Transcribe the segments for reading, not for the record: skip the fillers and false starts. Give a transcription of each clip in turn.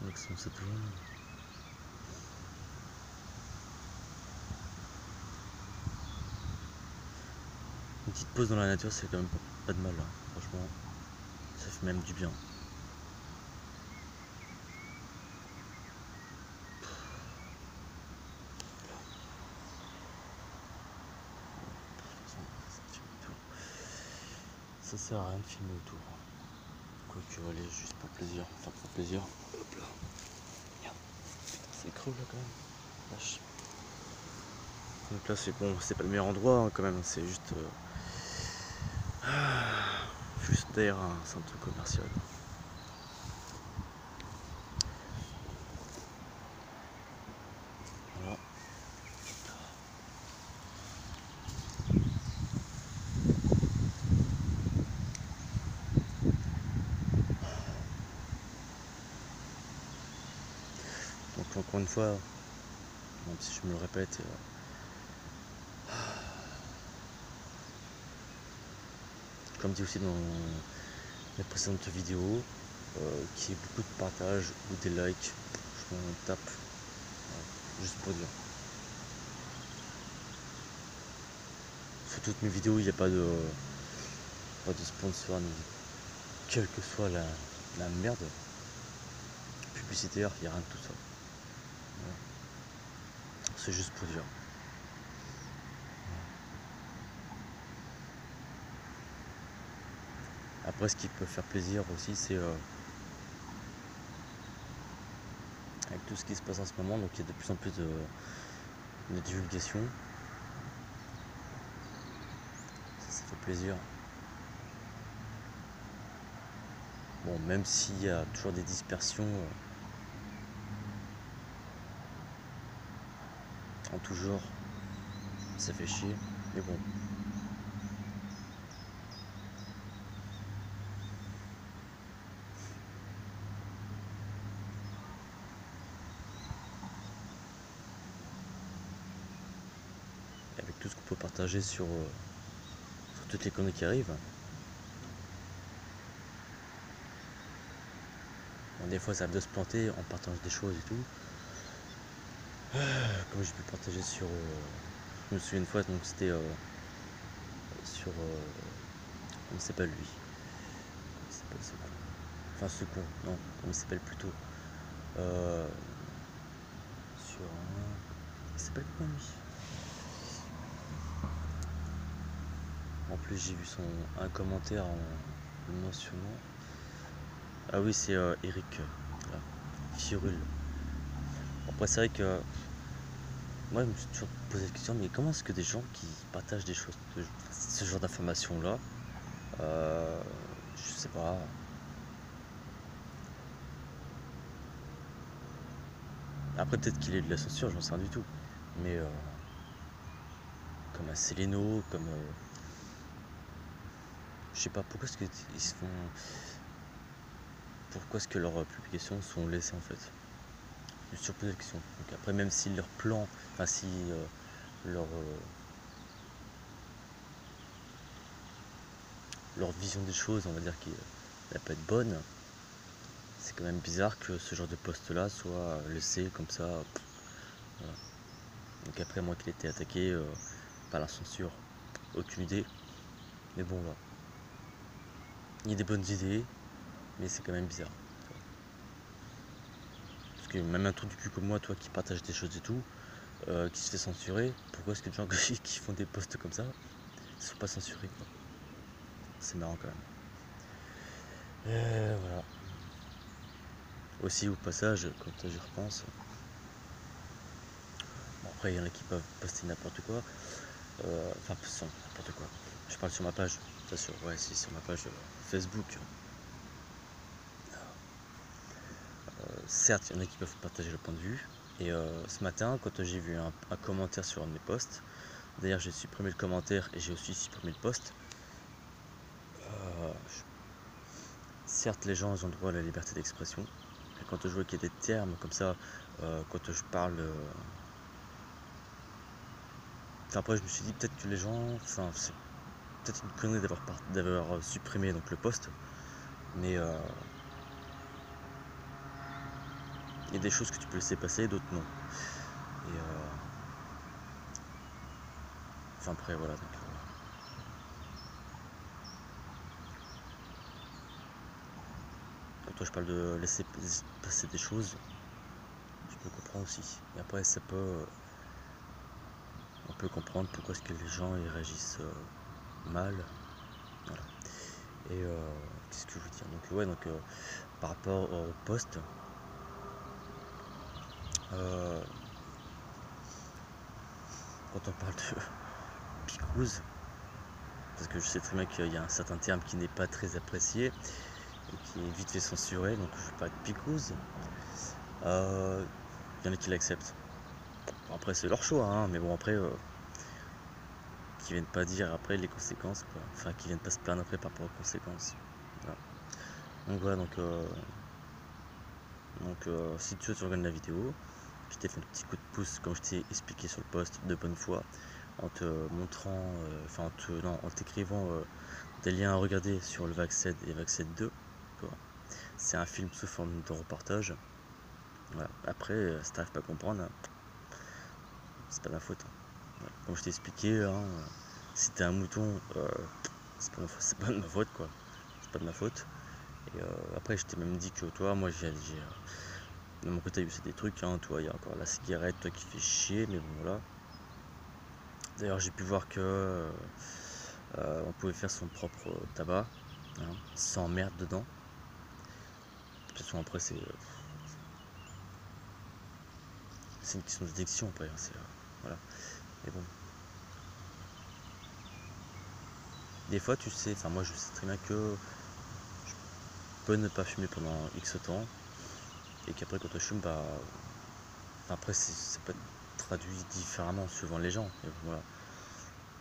Direction cette zone. Une petite pause dans la nature, c'est quand même pas de mal, hein. Franchement, ça fait même du bien. Ça sert à rien de filmer autour. Quoique, allez, juste pour plaisir, enfin pour plaisir. Hop là. Merde. Putain, c'est creux là quand même. Lâche. Donc là, c'est bon, c'est pas le meilleur endroit hein, quand même, c'est juste. Juste derrière un centre commercial. Voilà. Donc encore une fois, même si je me le répète, comme dit aussi dans les précédentes vidéos, qu'il y ait beaucoup de partages ou des likes, je m'en tape, voilà, juste pour dire. Sur toutes mes vidéos, il n'y a pas de sponsor, ni quelle que soit la merde publicitaire, il n'y a rien de tout ça. Voilà. C'est juste pour dire. Après, ce qui peut faire plaisir aussi, c'est avec tout ce qui se passe en ce moment, donc il y a de plus en plus de divulgation. Ça fait plaisir. Bon, même s'il y a toujours des dispersions en tout genre, ça fait chier, mais bon. Avec tout ce qu'on peut partager sur toutes les conneries qui arrivent. Bon, des fois ça arrive de se planter en partageant des choses et tout. Comme j'ai pu partager sur. Je me souviens une fois, donc c'était sur. Comment il s'appelle lui? Comment il s'appelle ce con? Enfin ce con, non, comment il s'appelle plutôt sur un. Il s'appelle comment lui? En plus j'ai vu un commentaire en le mentionnant. Ah oui, c'est Eric, voilà. Firul. Après c'est vrai que moi je me suis toujours posé la question, mais comment est-ce que des gens qui partagent des choses, ce genre d'informations là, je sais pas. Après peut-être qu'il est de la censure, j'en sais rien du tout. Mais comme un Céléno, comme je sais pas pourquoi est-ce qu'ils se font. Pourquoi est-ce que leurs publications sont laissées en fait? Je me suis toujours posé la question. Donc après même si leur plan, enfin si leur vision des choses, on va dire qu'elle peut être bonne, c'est quand même bizarre que ce genre de poste là soit laissé comme ça. Voilà. Donc après moi qu'il ait été attaqué par la censure, aucune idée. Mais bon voilà. Il y a des bonnes idées, mais c'est quand même bizarre. Parce que même un trou du cul comme moi, toi qui partage des choses et tout, qui se fait censurer, pourquoi est-ce que des gens qui font des posts comme ça ne sont pas censurés quoi? C'est marrant quand même. Voilà. Aussi au passage, quand j'y repense, bon, après il y en a qui peuvent poster n'importe quoi, enfin n'importe quoi. Je parle sur ma page, ça sur, ouais, c'est sur ma page Facebook. Certes, il y en a qui peuvent partager le point de vue. Et ce matin, quand j'ai vu un commentaire sur un de mes posts, d'ailleurs j'ai supprimé le commentaire et j'ai aussi supprimé le post. Certes, les gens ils ont droit à la liberté d'expression. Et quand je vois qu'il y a des termes comme ça, quand je parle. Enfin, après, je me suis dit peut-être que les gens. Enfin, c'est peut-être une connerie d'avoir supprimé donc, le post. Mais Il y a des choses que tu peux laisser passer, d'autres non. Et enfin après voilà. Donc, quand toi je parle de laisser passer des choses, je peux comprendre aussi. Et après ça peut, on peut comprendre pourquoi est-ce que les gens ils réagissent mal. Voilà. Et qu'est-ce que je veux dire? Donc ouais, donc par rapport au poste, quand on parle de picouse, parce que je sais très bien qu'il y a un certain terme qui n'est pas très apprécié et qui est vite fait censuré, donc je vais parler de picouse. Il y en a qui l'acceptent. Bon, après c'est leur choix, hein, mais bon après qui viennent pas dire après les conséquences, quoi. Enfin qui viennent pas se plaindre après par rapport aux conséquences. Voilà. Donc voilà, donc si tu regardes la vidéo, je t'ai fait un petit coup de pouce comme je t'ai expliqué sur le post de bonne foi, en te montrant, enfin en t'écrivant des liens à regarder sur le VAC7 et VAC7 2. C'est un film sous forme de reportage. Voilà. Après, si t'arrives pas à comprendre, c'est pas ma faute. Voilà. Comme je t'ai expliqué, si t'es un mouton, c'est pas de ma faute, quoi. C'est pas de ma faute. Et après, je t'ai même dit que toi, moi, de mon côté, il y a aussi des trucs, hein, toi, il y a encore la cigarette, toi qui fais chier, mais bon, voilà. D'ailleurs, j'ai pu voir que on pouvait faire son propre tabac, hein, sans merde dedans. De toute façon, après, c'est une question d'addiction, après, hein, voilà. Mais bon. Des fois, tu sais, enfin, moi, je sais très bien que je peux ne pas fumer pendant X temps, et qu'après, quand je fume, bah, après, ça peut être traduit différemment suivant les gens. Mais bon, voilà.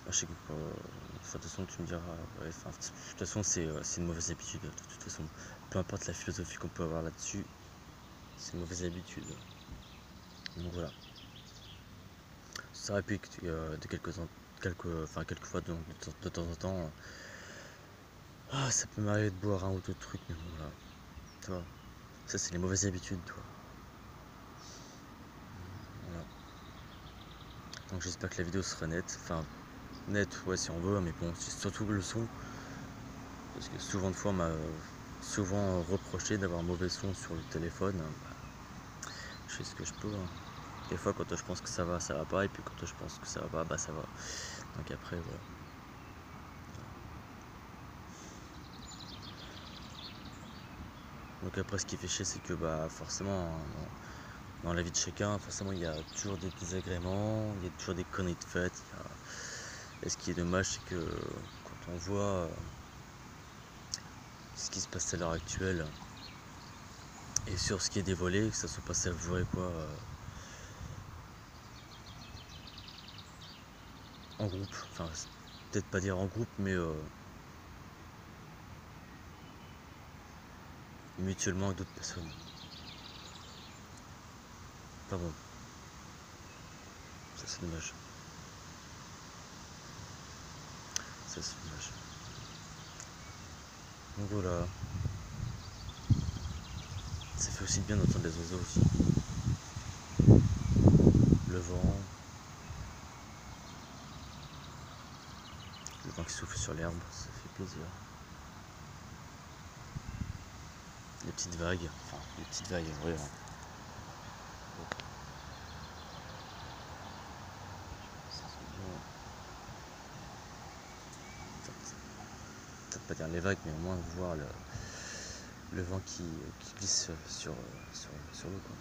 Moi, je sais que, de toute façon, tu me diras, ouais, de toute façon, c'est une mauvaise habitude. De toute façon, peu importe la philosophie qu'on peut avoir là-dessus, c'est une mauvaise habitude. Donc voilà. Ça aurait pu être de quelques fois de temps en temps. Ça peut m'arriver de boire un ou deux trucs, mais bon, voilà. Tu vois, ça, c'est les mauvaises habitudes, toi. Voilà. Donc j'espère que la vidéo sera nette. Enfin, nette, ouais, si on veut, mais bon, c'est surtout le son. Parce que souvent de fois, on m'a souvent reproché d'avoir un mauvais son sur le téléphone. Bah, je fais ce que je peux, hein. Des fois, quand je pense que ça va pas. Et puis quand je pense que ça va pas, bah ça va. Donc après, voilà. Donc après, ce qui fait chier, c'est que bah forcément, dans la vie de chacun, forcément, il y a toujours des désagréments, il y a toujours des conneries de faites. Et ce qui est dommage, c'est que quand on voit ce qui se passe à l'heure actuelle et sur ce qui est dévoilé, que ça soit pas savouré quoi, en groupe, enfin peut-être pas dire en groupe, mais mutuellement avec d'autres personnes. Enfin bon, ça c'est dommage. Ça c'est dommage. Donc voilà, ça fait aussi bien d'entendre les oiseaux aussi. Le vent qui souffle sur l'herbe, ça fait plaisir. Les petites vagues, ouais. Peut-être pas dire les vagues, mais au moins voir le vent qui glisse sur l'eau, quoi.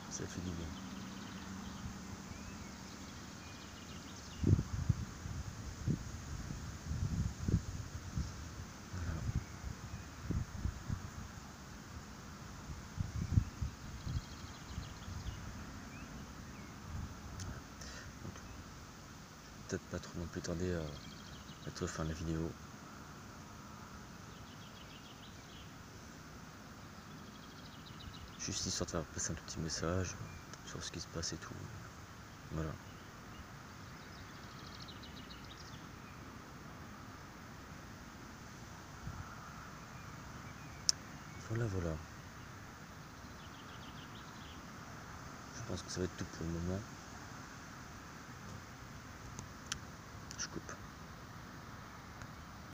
Ça fait du bien. Voilà. Donc, peut-être pas trop non plus tarder à mettre fin à la vidéo. Juste histoire de faire passer un tout petit message sur ce qui se passe et tout. Voilà. Voilà, voilà. Je pense que ça va être tout pour le moment. Je coupe.